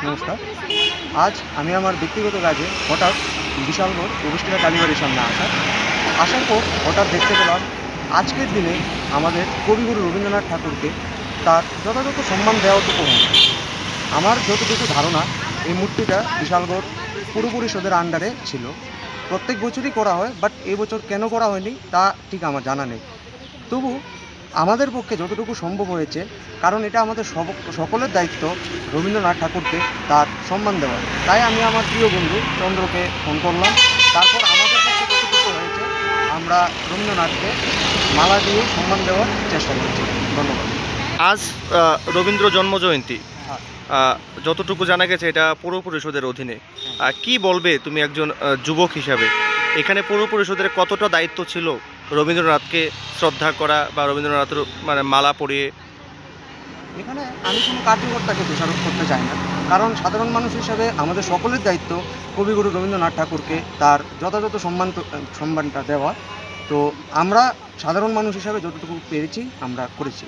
নমস্কার। আজ আমি আমার ব্যক্তিগত কাজে হঠাৎ বিশালগড় প্রবেশটিকা কালীবাড়ির সামনে আসার পর হঠাৎ দেখতে পেলাম আজকের দিনে আমাদের কবিগুরু রবীন্দ্রনাথ ঠাকুরকে তার যথাযথ সম্মান দেওয়াটুকু হয়নি। আমার যতটুকু ধারণা, এই মূর্তিটা বিশালগড় পুর পরিষদের আন্ডারে ছিল। প্রত্যেক বছরই করা হয়, বাট এবছর কেন করা হয়নি তা ঠিক আমার জানা নেই। তবু আমাদের পক্ষে যতটুকু সম্ভব হয়েছে, কারণ এটা আমাদের সকলের দায়িত্ব রবীন্দ্রনাথ ঠাকুরকে তার সম্মান দেওয়া। তাই আমি আমার প্রিয় বন্ধু চন্দ্রকে ফোন করলাম। তারপর আমাদের পক্ষে যতটুকু হয়েছে আমরা রবীন্দ্রনাথকে মালা দিয়ে সম্মান দেওয়ার চেষ্টা করছি। ধন্যবাদ। আজ রবীন্দ্র জন্মজয়ন্তী। হ্যাঁ। যতটুকু জানা গেছে এটা পৌর পরিষদের অধীনে। কি বলবে তুমি একজন যুবক হিসাবে, এখানে পৌর পরিষদের কতটা দায়িত্ব ছিল রবীন্দ্রনাথকে শ্রদ্ধা করা বা রবীন্দ্রনাথের মানে মালা পরিয়ে? এখানে আমি কোনো কার্যকর্তাকে দোষারোপ করতে চাই না, কারণ সাধারণ মানুষ হিসেবে আমাদের সকলের দায়িত্ব কবিগুরু রবীন্দ্রনাথ ঠাকুরকে তার যথাযথ সম্মানটা দেওয়া। তো আমরা সাধারণ মানুষ হিসাবে যতটুকু পেরেছি আমরা করেছি।